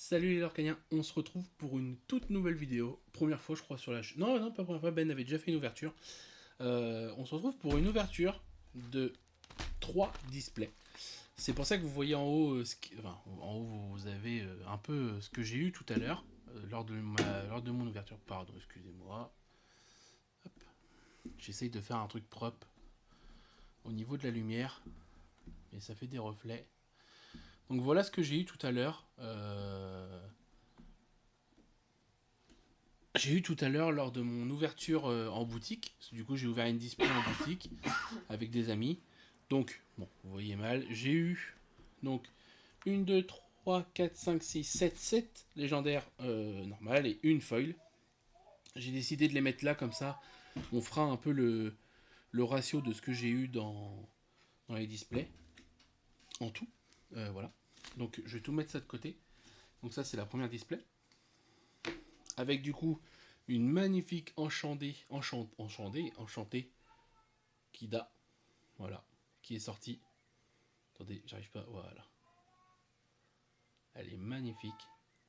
Salut les Lorcaniens, on se retrouve pour une toute nouvelle vidéo. Première fois je crois sur la chaîne. Non, non, pas première fois, Ben avait déjà fait une ouverture. On se retrouve pour une ouverture de 3 displays. C'est pour ça que vous voyez en haut, en haut vous avez un peu ce que j'ai eu tout à l'heure, lors de mon ouverture. Pardon, excusez-moi. J'essaye de faire un truc propre au niveau de la lumière, mais ça fait des reflets. Donc voilà ce que j'ai eu tout à l'heure. J'ai eu tout à l'heure lors de mon ouverture en boutique. Du coup, j'ai ouvert une display en boutique avec des amis. Donc, bon, vous voyez mal. J'ai eu donc 1, 2, 3, 4, 5, 6, 7, 7 légendaires normales et une foil. J'ai décidé de les mettre là comme ça. On fera un peu le ratio de ce que j'ai eu dans les displays en tout. Voilà. Donc, je vais tout mettre ça de côté. Donc, ça, c'est la première display. Avec du coup une magnifique enchantée Kida, voilà, qui est sortie. Attendez, j'arrive pas, voilà. Elle est magnifique.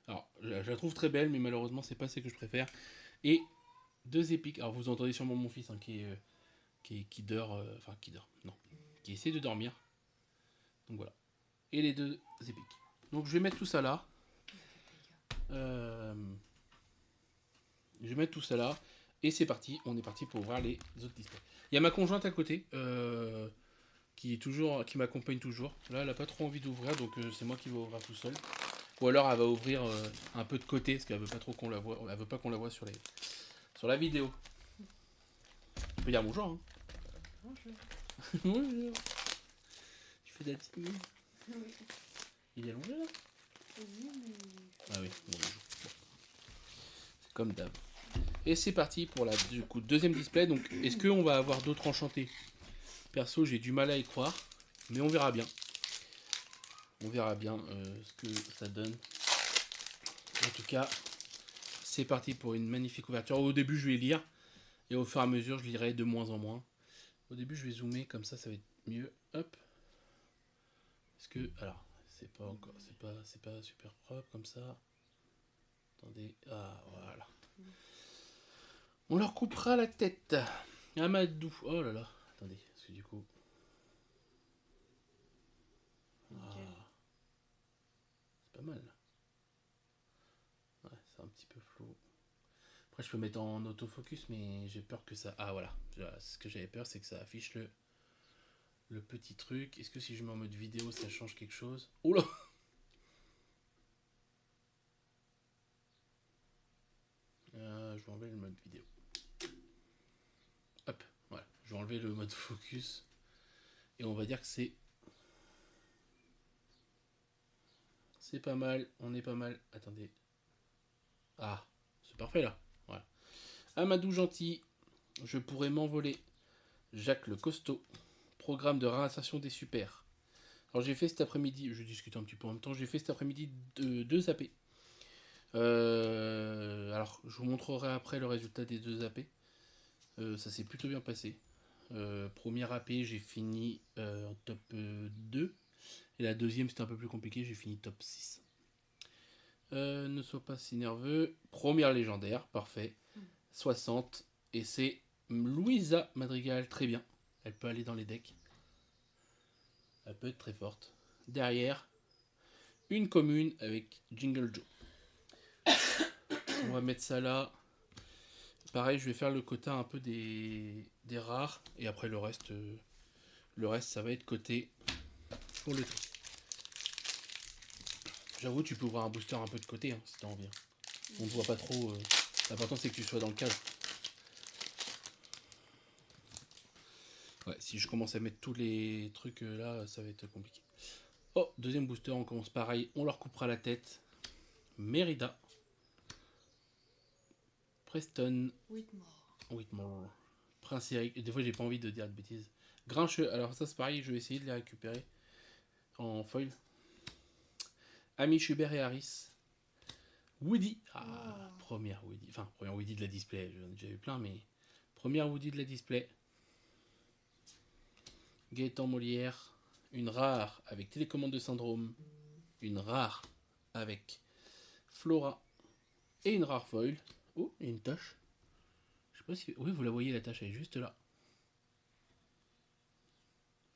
Alors, je la trouve très belle, mais malheureusement, c'est pas celle que je préfère. Et deux épiques. Alors, vous entendez sûrement mon fils qui dort, enfin qui dort, non, qui essaie de dormir. Donc voilà. Et les deux épiques. Donc, je vais mettre tout ça là. Euh, je vais mettre tout ça là. Et c'est parti, on est parti pour ouvrir les autres displays. Il y a ma conjointe à côté, qui m'accompagne toujours. Là, elle a pas trop envie d'ouvrir, donc c'est moi qui vais ouvrir tout seul. Ou alors elle va ouvrir un peu de côté, parce qu'elle veut pas trop qu'on la voit. Elle veut pas qu'on la voit sur la vidéo. Tu peux dire bonjour. Hein. Bonjour. Bonjour. Tu fais de la timide. Oui. Il est allongé là. Oui, mais... Ah oui, bon, c'est comme d'hab. Et c'est parti pour la deuxième display. Donc, est-ce qu'on va avoir d'autres enchantés? Perso, j'ai du mal à y croire, mais on verra bien. On verra bien ce que ça donne. En tout cas, c'est parti pour une magnifique ouverture. Au début, je vais lire, et au fur et à mesure, je lirai de moins en moins. Au début, je vais zoomer, comme ça va être mieux. Hop. Est-ce que... Alors, c'est pas encore... C'est pas super propre, comme ça. Attendez. Ah, voilà. On leur coupera la tête. Amadou. Oh là là. Attendez, parce que du coup... Nickel. Ah, c'est pas mal. Ouais, c'est un petit peu flou. Après, je peux mettre en autofocus, mais j'ai peur que ça... Ah, voilà. Ce que j'avais peur, c'est que ça affiche le petit truc. Est-ce que si je mets en mode vidéo, ça change quelque chose? Oula! Je vais enlever le mode vidéo. Hop, voilà. Je vais enlever le mode focus. Et on va dire que c'est... C'est pas mal. On est pas mal. Attendez. Ah, c'est parfait là. Voilà. Amadou Gentil. Je pourrais m'envoler. Jacques le Costaud. Programme de réinsertion des super. Alors j'ai fait cet après-midi, je discute un petit peu en même temps, j'ai fait cet après-midi deux AP. Alors je vous montrerai après le résultat des deux AP. Ça s'est plutôt bien passé. Première AP, j'ai fini en top 2. Et la deuxième, c'était un peu plus compliqué, j'ai fini top 6. Ne sois pas si nerveux. Première légendaire, parfait. 60. Et c'est Louisa Madrigal, très bien. Elle peut aller dans les decks. Elle peut être très forte. Derrière, une commune avec Jingle Joe. On va mettre ça là. Pareil, je vais faire le quota un peu des rares. Et après, le reste, ça va être coté pour le tri. J'avoue, tu peux ouvrir un booster un peu de côté, hein, si t'as envie. On ne voit pas trop. L'important, c'est que tu sois dans le cadre. Ouais, si je commence à mettre tous les trucs là, ça va être compliqué. Oh, deuxième booster, on commence pareil. On leur coupera la tête. Mérida. Preston. Whitmore. Prince Eric. Des fois, j'ai pas envie de dire de bêtises. Grincheux. Alors, ça, c'est pareil. Je vais essayer de les récupérer en foil. Ami Schubert et Harris. Woody. Ah, première Woody. Enfin, première Woody de la display. J'en ai déjà eu plein, mais première Woody de la display. Gaëtan Molière. Une rare avec télécommande de syndrome. Une rare avec Flora et une rare foil. Oh, il y a une tache. Je sais pas si... Oui, vous la voyez, la tache, elle est juste là.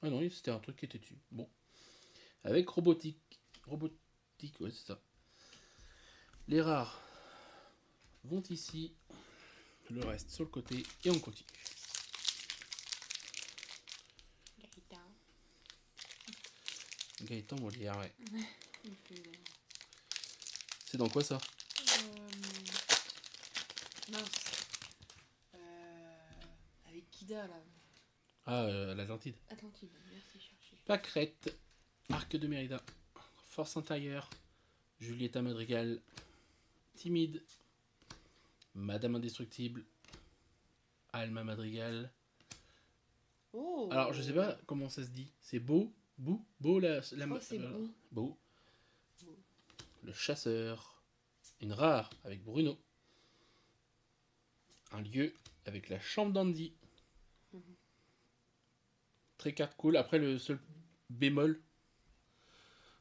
Ah non, c'était un truc qui était dessus. Bon. Avec robotique. Robotique, ouais, c'est ça. Les rares vont ici. Le reste sur le côté. Et on continue. Gaëtan. Gaëtan Molière, ouais. Il fait... C'est dans quoi ça? Mince. Avec Kida, là. Ah, l'Atlantide. Atlantide, merci, chercher. Pâquerette. Arc de Mérida. Force intérieure. Julieta Madrigal. Timide. Madame Indestructible. Alma Madrigal. Oh. Alors, je sais pas comment ça se dit. C'est beau, beau la Je crois que c'est beau. beau. Le chasseur. Une rare avec Bruno. Un lieu avec la chambre d'Andy. Très carte cool. Après, le seul bémol,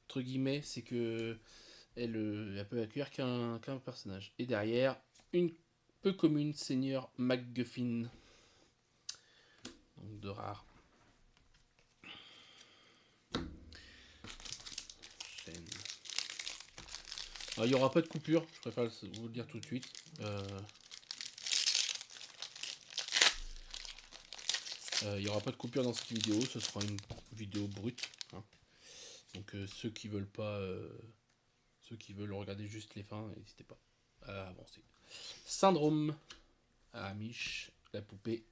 entre guillemets, c'est que elle peut accueillir qu'un personnage. Et derrière, une peu commune, Seigneur MacGuffin. Donc de rares. Chaîne. Alors, il n'y aura pas de coupure, je préfère vous le dire tout de suite. Il n'y aura pas de coupure dans cette vidéo, ce sera une vidéo brute. Hein. Donc ceux qui veulent pas, ceux qui veulent regarder juste les fins, n'hésitez pas à avancer. Syndrome, Amish, la poupée,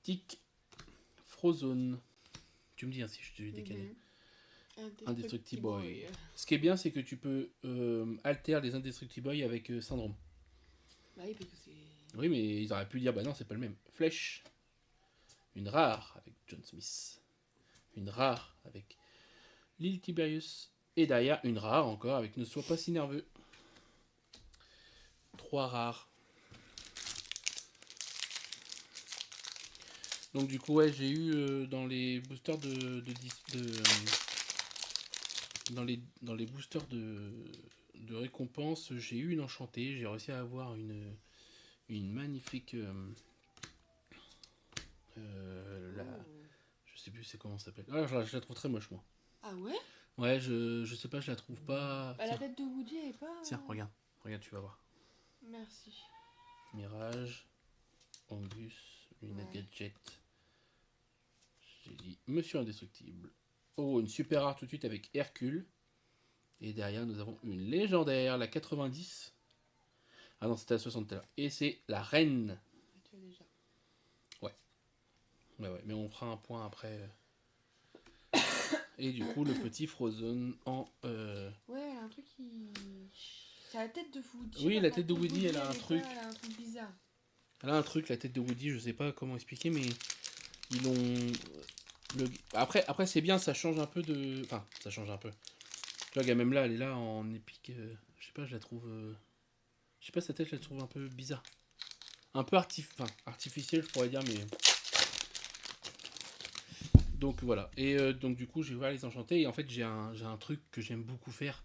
Tic, Frozone. Tu me dis hein, si je te l'ai décalé. Indestructible Boy. Ce qui est bien, c'est que tu peux altérer les Indestructible Boy avec Syndrome. Bah oui, parce que c'est... Oui, mais ils auraient pu dire, bah non, c'est pas le même. Flèche. Une rare avec John Smith. Une rare avec Lil Tiberius. Et derrière, une rare encore avec Ne sois pas si nerveux. 3 rares. Donc du coup, ouais, j'ai eu dans les boosters dans les boosters de récompenses, j'ai eu une enchantée. J'ai réussi à avoir une magnifique... je sais plus c'est comment ça s'appelle. Ah, je la trouve très moche moi. Ah ouais? Ouais, je sais pas, je la trouve pas. Bah, la tête de Woody elle est pas... Tiens, regarde, tu vas voir. Merci. Mirage, Angus, lunettes Ouais. gadget. J'ai dit Monsieur Indestructible. Oh, une super rare tout de suite avec Hercule. Et derrière, nous avons une légendaire, la 90. Ah non, c'était la 60 tout à l'heure. Et c'est la reine. Tu as déjà. Ouais, mais on fera un point après. Et du coup, le petit Frozen en. Ouais, elle a un truc qui... C'est la tête de Woody. Oui, la tête de Woody, elle a un truc. Elle a un truc bizarre. Elle a un truc, la tête de Woody, je sais pas comment expliquer, mais ils l'ont. Après c'est bien, ça change un peu de. Enfin, ça change un peu. Tu vois, même là, elle est là en épique. Je sais pas, je la trouve. Je sais pas, sa tête, je la trouve un peu bizarre. Un peu artificielle, je pourrais dire, mais. Donc voilà. Et donc du coup, je vais voir les enchantés. Et en fait, j'ai un truc que j'aime beaucoup faire.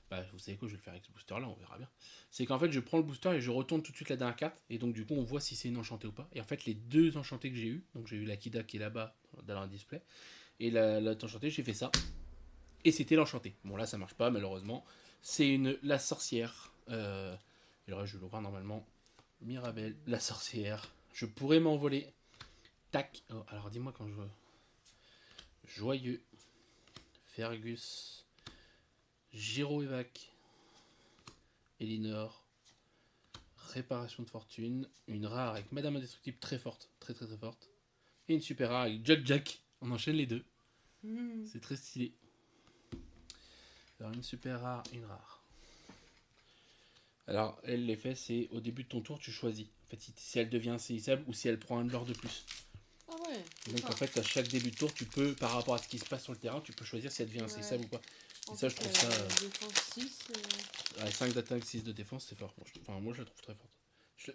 Bah, vous savez quoi, je vais le faire avec ce booster là, on verra bien. C'est qu'en fait, je prends le booster et je retourne tout de suite la dernière carte. Et donc du coup, on voit si c'est une enchantée ou pas. Et en fait, les deux enchantés que j'ai eu, donc j'ai eu la Kida qui est là-bas dans le display. Et l'autre enchantée, j'ai fait ça. Et c'était l'enchantée. Bon là, ça marche pas malheureusement. C'est la sorcière. Et le reste, je vais le voir normalement. Mirabelle, la sorcière. Je pourrais m'envoler. Tac. Oh, alors dis-moi quand je veux. Joyeux, Fergus, Giro Evac, Elinor, Réparation de fortune, une rare avec Madame Indestructible très forte, très forte, et une super rare avec Jack. On enchaîne les deux. C'est très stylé. Alors une super rare, une rare. Alors elle l'effet c'est au début de ton tour tu choisis. En fait si elle devient insaisissable ou si elle prend un de l'or de plus. Ah ouais. Donc en fait à chaque début de tour tu peux par rapport à ce qui se passe sur le terrain tu peux choisir si elle devient insaisissable ou pas. Et ça je trouve ça. Défense 6. 5 d'attaque, 6 de défense c'est fort. Moi je la trouve très forte.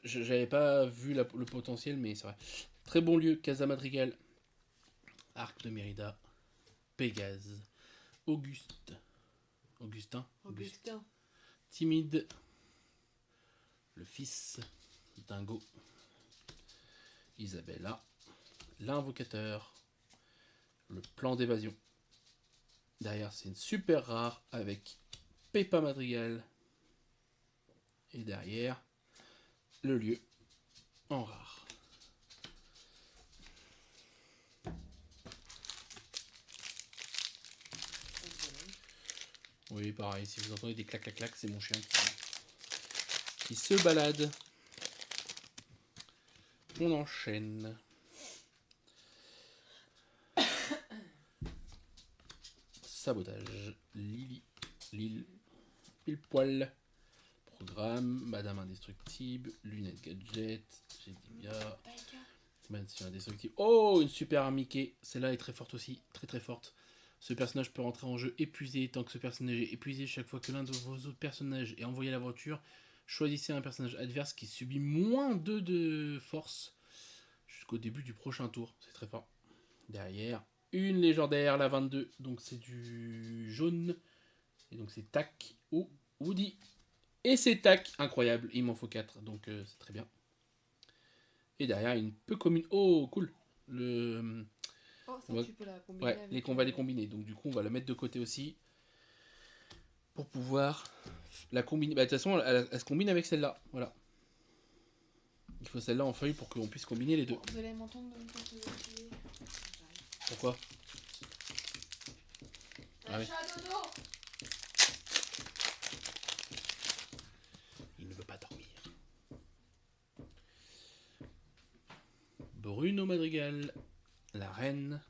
J'avais pas vu le potentiel mais c'est vrai. Très bon lieu, Casa Madrigal, Arc de Mérida, Pégase, Augustin. Timide. Le fils. Dingo. Isabella. L'invocateur. Le plan d'évasion. Derrière, c'est une super rare avec Peppa Madrigal. Et derrière, le lieu en rare. Oui, pareil, si vous entendez des clac-clac-clac, c'est mon chien qui se balade. On enchaîne. Sabotage. Lily. Lille. Pile poil. Programme. Madame Indestructible. Lunettes gadget. J'ai dit bien. Mansion Indestructible. Oh, une super Mickey. Celle-là est très forte aussi. Très très forte. Ce personnage peut rentrer en jeu épuisé. Tant que ce personnage est épuisé, chaque fois que l'un de vos autres personnages est envoyé à l'aventure, choisissez un personnage adverse qui subit moins 2 de force jusqu'au début du prochain tour. C'est très fort. Derrière, une légendaire, la 22. Donc c'est du jaune. Et donc c'est Tac ou Woody. Et c'est Tac. Incroyable. Il m'en faut 4. Donc c'est très bien. Et derrière, une peu commune. Oh, cool. Le... Oh, ça, va... tu peux la combiner. Ouais, avec on va les combiner. Donc du coup, on va la mettre de côté aussi. Pour pouvoir la combiner. Bah, de toute façon, elle se combine avec celle-là. Voilà. Il faut celle-là en feuille pour qu'on puisse combiner les deux. Bon, vous allez m'entendre quand je vais essayer. Pourquoi? Ah oui. Dodo. Il ne veut pas dormir. Bruno Madrigal, la reine,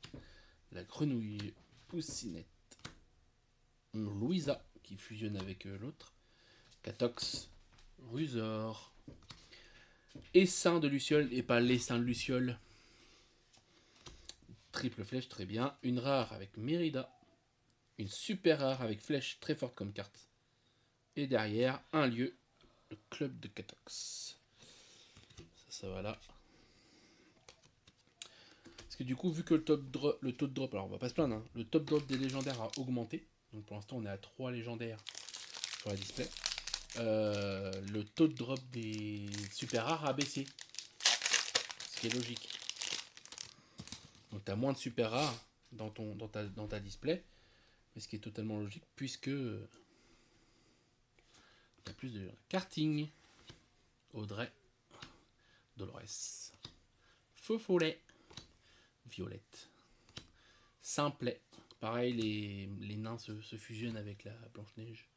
la grenouille, Poussinette, Louisa qui fusionne avec l'autre, Catox, Rusor, Essaim de Luciole et pas l'Essaim de Luciole. Triple flèche, très bien. Une rare avec Mérida, une super rare avec flèche, très forte comme carte. Et derrière, un lieu, le club de Catox. Ça va là. Parce que du coup, vu que le taux de drop, alors on va pas se plaindre, hein, le top drop des légendaires a augmenté. Donc pour l'instant, on est à 3 légendaires sur la display. Le taux de drop des super rares a baissé. Ce qui est logique. Donc tu as moins de super rares dans ta display. Mais ce qui est totalement logique puisque tu as plus de karting. Audrey. Dolores. Feu follet. Violette. Simplet. Pareil, les nains se fusionnent avec la Blanche-Neige.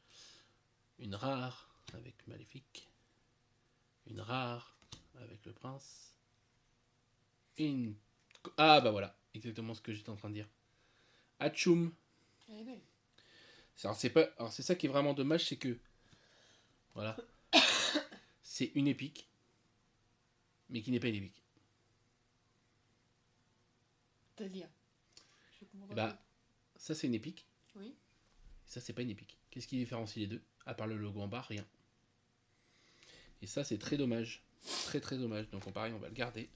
Une rare avec Maléfique. Une rare avec le prince. Et une... Ah bah voilà, exactement ce que j'étais en train de dire. Hachoum. Alors c'est ça qui est vraiment dommage, c'est que... Voilà. C'est une épique. Mais qui n'est pas une épique. C'est-à-dire Et bah, ça c'est une épique. Oui. Ça c'est pas une épique. Qu'est-ce qui différencie les deux? À part le logo en bas, rien. Et ça c'est très dommage. Très très dommage. Donc pareil, on va le garder.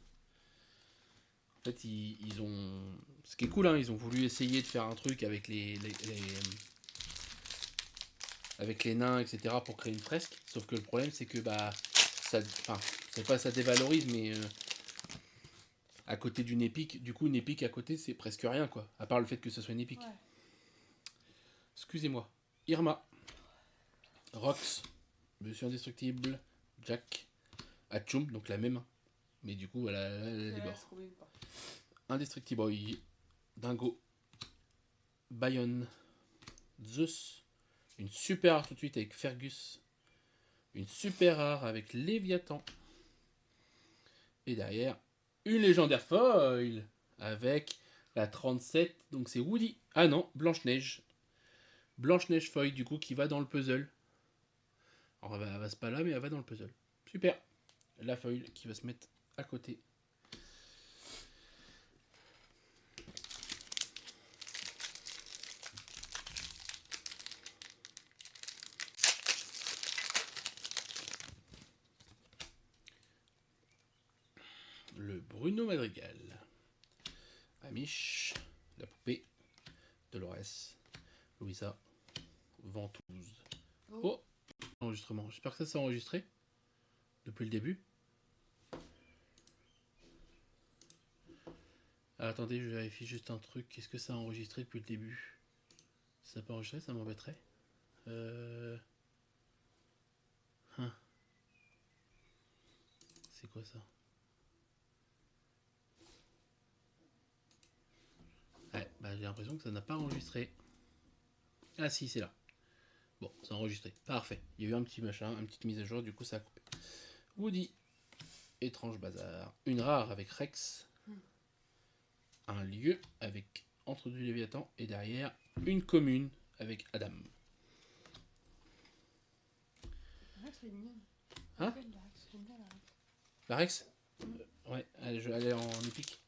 En fait, ils ont... Ce qui est cool, hein, ils ont voulu essayer de faire un truc avec avec les nains, etc. pour créer une fresque. Sauf que le problème, c'est que bah... Ça... Enfin, c'est pas ça dévalorise, mais... à côté d'une épique, du coup, une épique à côté, c'est presque rien, quoi. À part le fait que ce soit une épique. Ouais. Excusez-moi. Irma. Rox. Monsieur Indestructible. Jack. Hachoum, donc la même. Mais du coup, elle a les bords. Indestructible Boy. Dingo. Bayonne. Zeus. Une super rare tout de suite avec Fergus. Une super rare avec Léviathan. Et derrière, une légendaire foil avec la 37. Donc c'est Woody. Ah non, Blanche-Neige. Blanche-Neige foil du coup qui va dans le puzzle. Alors elle va pas là, mais elle va dans le puzzle. Super. La foil qui va se mettre à côté. Le Bruno Madrigal. Amiche. La poupée. Dolores. Louisa. Ventouse. Oh, l'enregistrement. J'espère que ça s'est enregistré depuis le début. Ah, attendez, je vérifie juste un truc. Est-ce que ça a enregistré depuis le début? Si ça n'a pas enregistré, ça m'embêterait. Hein. C'est quoi ça? Ouais, bah j'ai l'impression que ça n'a pas enregistré. Ah si, c'est là. Bon, c'est enregistré. Parfait. Il y a eu un petit machin, une petite mise à jour, du coup ça a coupé. Woody. Étrange bazar. Une rare avec Rex. Un lieu avec Entre du Léviathan. Et derrière, une commune avec Adam. Rex, elle est mignonne. Hein? J'aime bien la Rex. La Rex? Ouais, elle est en épique.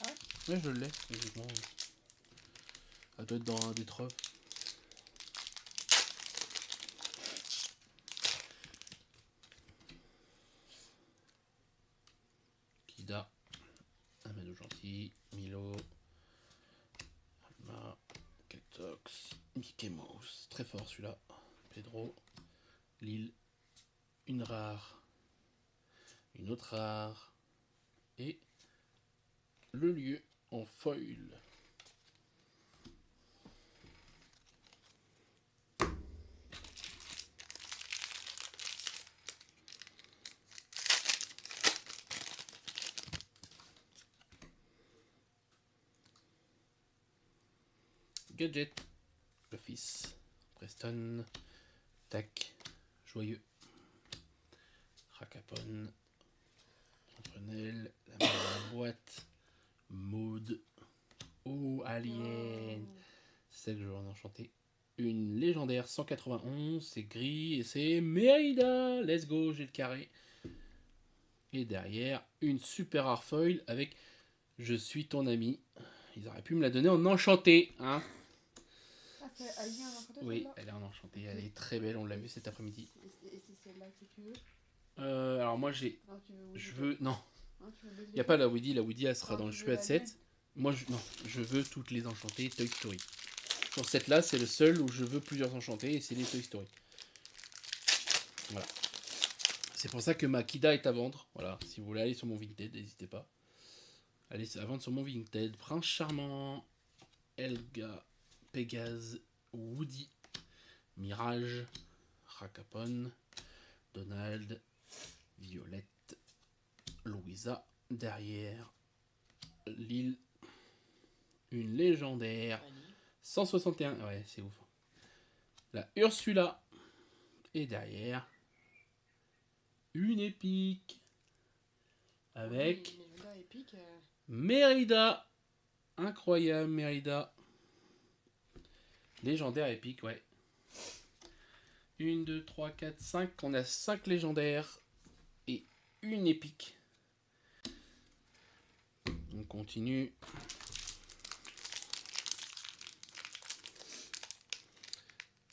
Ah ouais? Ouais, je l'ai, logiquement. Elle doit être dans un des trophées. Kida. Amano Gentil. Milo. Alma. Ketox. Mickey Mouse. Très fort celui-là. Pedro. Lille. Une rare. Une autre rare. Et le lieu en foil. Gadget, le fils, Preston, Tac, Joyeux, Rakapon, Entrenel, la main dans la boîte, Maud, oh Alien, c'est celle que je vais en enchanter. Une légendaire 191, c'est gris et c'est Mérida, let's go, j'ai le carré. Et derrière, une super rare foil avec Je suis ton ami. Ils auraient pu me la donner en enchanté, hein. Elle est en enchanté, Oui, celle-là. elle est en enchanté, elle est très belle, on l'a vu cet après-midi. Et c'est celle-là que tu veux? Alors moi j'ai... Non, tu veux Je veux... Non, hein, tu veux il n'y a pas la Woody elle sera non, dans le tu veux Shuat la 7. Moi non, je veux toutes les enchantées Toy Story. Sur cette là, c'est le seul où je veux plusieurs enchantés et c'est les Toy Story. Voilà. C'est pour ça que ma Kida est à vendre. Voilà, si vous voulez aller sur mon Vinted, n'hésitez pas. Allez à vendre sur mon Vinted. Prince Charmant, Elga, Pégase, Woody, Mirage, Rakapon, Donald, Violette, Louisa, derrière, Lille, une légendaire, 161, ouais c'est ouf. La Ursula, et derrière, une épique, avec épique, Mérida, incroyable Mérida, légendaire épique, ouais. 1, 2, 3, 4, 5, on a 5 légendaires et une épique. On continue.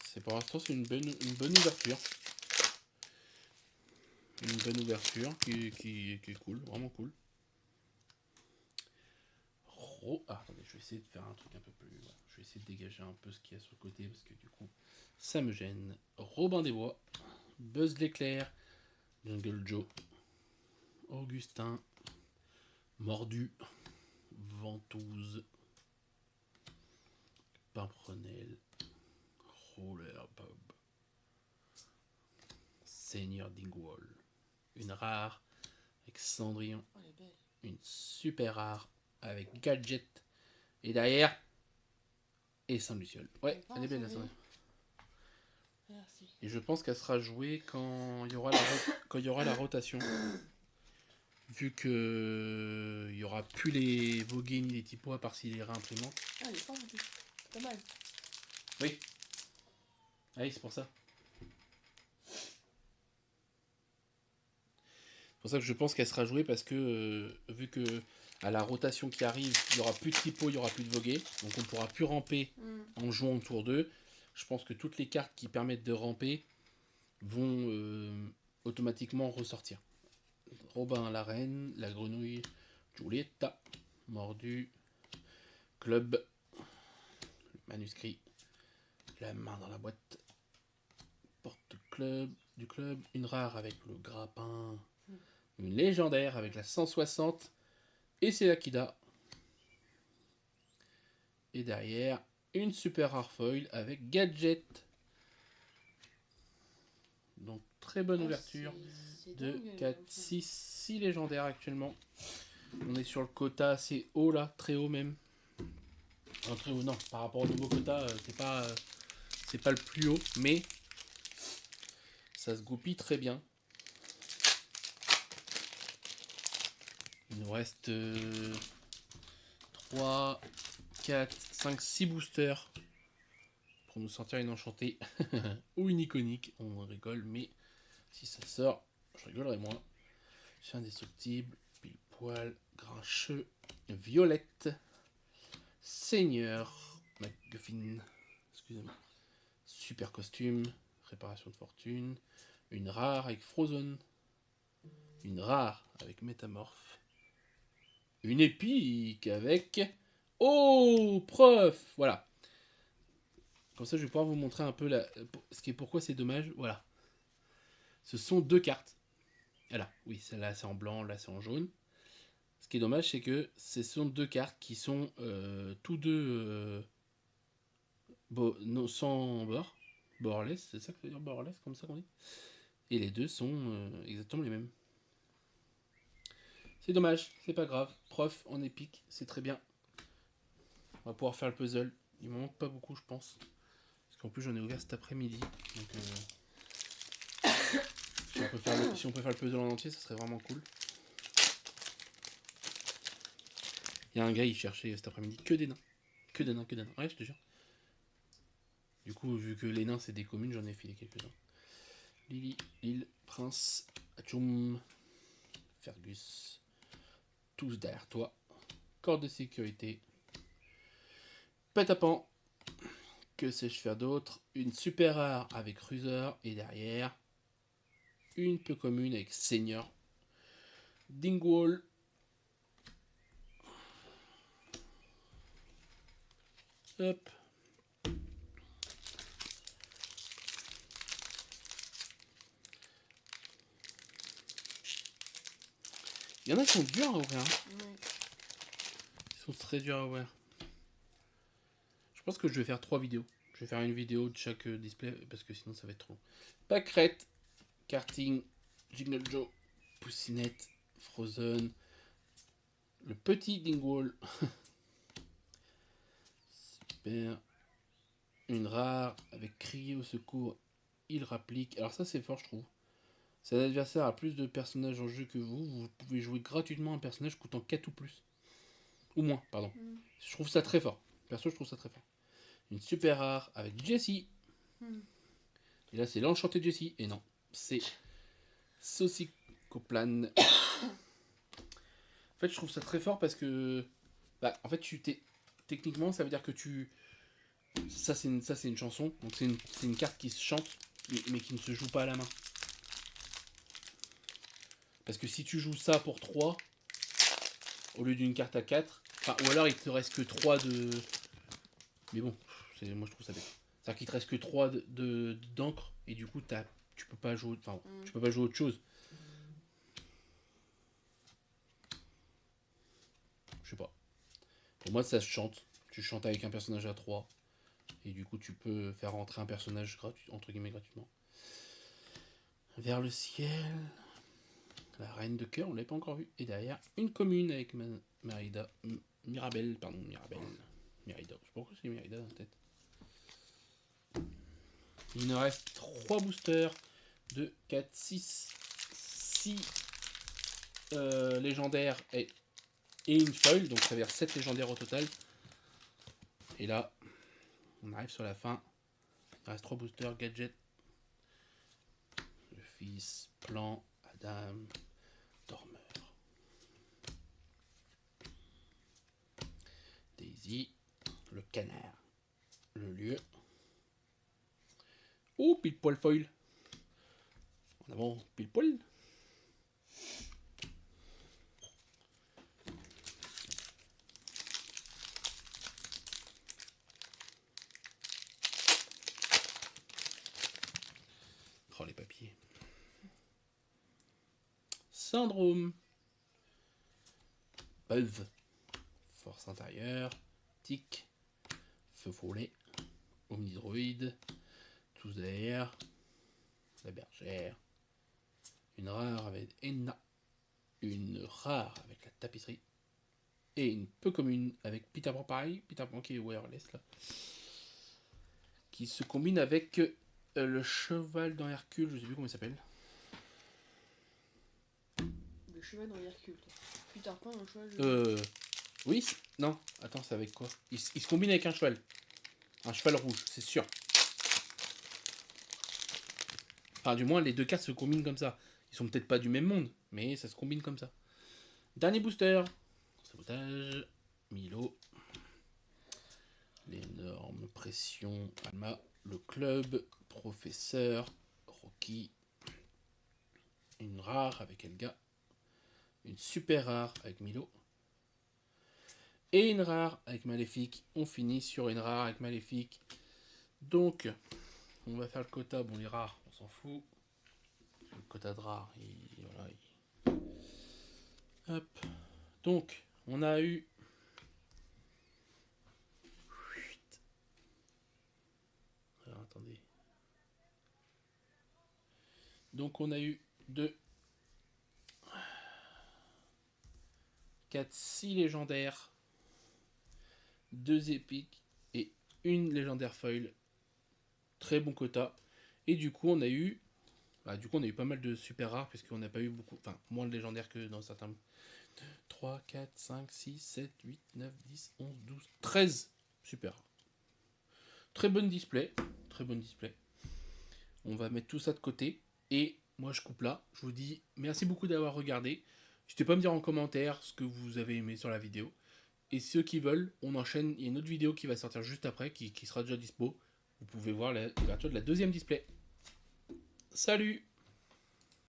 C'est pour l'instant c'est une bonne ouverture. Une bonne ouverture qui est cool, vraiment cool. Ah, attendez, je vais essayer de faire un truc un peu plus... Ouais, je vais essayer de dégager un peu ce qu'il y a sur le côté parce que du coup ça me gêne. Robin des Bois, Buzz l'éclair, Jungle Joe, Augustin, Mordu, Ventouse, Pimprenel, Roller Bob, Seigneur Dingwall, une rare avec Cendrillon, une super rare avec Gadget et derrière et Saint-Luciole. Ouais, elle est belle la Saint-Luciole. Merci. Et je pense qu'elle sera jouée quand il y aura la rotation. Vu que il y aura plus les vogués ni les typos à part s'il les réimprimantes. Ah, il est fort en plus. C'est pas mal. Oui. Ah oui, c'est pour ça. C'est pour ça que je pense qu'elle sera jouée parce que vu que à la rotation qui arrive, il n'y aura plus de typo, il n'y aura plus de vogués. Donc on ne pourra plus ramper en jouant autour d'eux. Je pense que toutes les cartes qui permettent de ramper vont automatiquement ressortir. Robin la reine, la grenouille, Giulietta, Mordu, Club, le manuscrit, la main dans la boîte, porte-clés. du club, une rare avec le grappin, une légendaire avec la 160, et c'est l'Akida. Et derrière, une super rare foil avec Gadget. Donc très bonne ouverture. C'est 2, dingue, 4, enfin. 6 légendaires actuellement. On est sur le quota assez haut là, très haut même. Enfin, très haut, non, par rapport au nouveau quota, c'est pas le plus haut, mais ça se goupille très bien. Il nous reste 3, 4, 5, 6 boosters pour nous sortir une enchantée ou une iconique. On rigole, mais si ça sort, je rigolerai moins. Chien indestructible, pile poil, grincheux, violette, seigneur, MacGuffin, excusez-moi, super costume, réparation de fortune, une rare avec Frozen, une rare avec Métamorphe, une épique avec Oh Prof. Voilà. Comme ça, je vais pouvoir vous montrer un peu pourquoi c'est dommage. Voilà. Ce sont deux cartes. Voilà. Oui, celle-là c'est en blanc, là c'est en jaune. Ce qui est dommage, c'est que ce sont deux cartes qui sont tous deux sans bord. Borderless, c'est ça que ça veut dire borderless, comme ça qu'on dit. Et les deux sont exactement les mêmes. C'est dommage, c'est pas grave. Prof en épique, c'est très bien. On va pouvoir faire le puzzle. Il me manque pas beaucoup, je pense. Parce qu'en plus, j'en ai ouvert cet après-midi. Donc, si on peut faire le puzzle en entier, ça serait vraiment cool. Il y a un gars, il cherchait cet après-midi que des nains. Que des nains, que des nains. Ouais, je te jure. Du coup, vu que les nains, c'est des communes, j'en ai filé quelques-uns. Lily, Lille, Prince, Atchoum, Fergus. Tous derrière toi. Corde de sécurité. Pète-à-pan. Que sais-je faire d'autre? Une super rare avec Ruser. Et derrière, une peu commune avec Seigneur. Dingwall. Hop. Il y en a qui sont durs à ouvrir. Hein. Ouais. Ils sont très durs à ouvrir. Je pense que je vais faire 3 vidéos. Je vais faire une vidéo de chaque display parce que sinon ça va être trop. Pâquerette, karting, Jingle Joe, Poussinette, Frozen, le petit Dingwall. Super. Une rare avec crier au secours, il rapplique. Alors ça c'est fort je trouve. Si l'adversaire a plus de personnages en jeu que vous pouvez jouer gratuitement un personnage coûtant 4 ou plus. Ou moins, pardon. Je trouve ça très fort. Perso, je trouve ça très fort. Une super rare avec Jessie. Et là, c'est l'enchanté Jessie. Et non, c'est Saucicoplan. En fait, je trouve ça très fort parce que... Bah, en fait, techniquement, ça veut dire que tu... Ça, c'est une chanson. Donc, c'est une carte qui se chante, mais qui ne se joue pas à la main. Parce que si tu joues ça pour 3, au lieu d'une carte à 4, ou alors il te reste que 3 de... Mais bon, moi je trouve ça bête. C'est-à-dire qu'il te reste que 3 d'encre, et du coup tu peux pas jouer. Enfin, tu peux pas jouer autre chose. Je sais pas. Pour moi ça se chante. Tu chantes avec un personnage à 3. Et du coup tu peux faire rentrer un personnage entre guillemets gratuitement. Vers le ciel. La reine de cœur, on l'a pas encore vu. Et derrière, une commune avec Mirabelle. Mérida. Je sais pas pourquoi c'est Mérida dans la tête. Il nous reste 3 boosters. 2, 4, 6 légendaires et une foil. Donc ça veut dire 7 légendaires au total. Et là, on arrive sur la fin. Il reste 3 boosters. Gadget. Le fils. Plan. Adam. Dormeur. Daisy. Le canard. Le lieu. Oh, pile poil foil. En avant, pile poil. Oh, les papiers. Syndrome. Buzz. Force intérieure. Tic. Feu follet. Omnidroïde. Tous d'air. La bergère. Une rare avec Enna. Une rare avec la tapisserie. Et une peu commune avec Peter Pan, pareil. Peter Pan qui est wireless là. Qui se combine avec le cheval dans Hercule, je sais plus comment il s'appelle. Le cheval dans Hercule. Peter Pan, un cheval. Oui, non, attends, c'est avec quoi il se combine avec un cheval. Un cheval rouge, c'est sûr. Enfin, du moins, les deux cartes se combinent comme ça. Ils sont peut-être pas du même monde, mais ça se combine comme ça. Dernier booster. Sabotage. Milo. L'énorme pression. Alma. Le club. Professeur. Rocky. Une rare avec Elga. Une super rare avec Milo. Et une rare avec Maléfique. On finit sur une rare avec Maléfique. Donc, on va faire le quota. Bon, les rares, on s'en fout. Le quota de rares, voilà, hop. Donc, on a eu... Alors, attendez. Donc, on a eu 2, 4, 6 légendaires, 2 épiques et une légendaire foil. Très bon quota. Et du coup, on a eu... on a eu pas mal de super rares, puisqu'on n'a pas eu beaucoup... Enfin, moins de légendaires que dans certains... 3, 4, 5, 6, 7, 8, 9, 10, 11, 12, 13 super rares. Très bonne display. Très bonne display. On va mettre tout ça de côté. Et moi, je coupe là. Je vous dis merci beaucoup d'avoir regardé. N'hésitez pas à me dire en commentaire ce que vous avez aimé sur la vidéo. Et ceux qui veulent, on enchaîne. Il y a une autre vidéo qui va sortir juste après, qui sera déjà dispo. Vous pouvez voir l'ouverture de la deuxième display. Salut!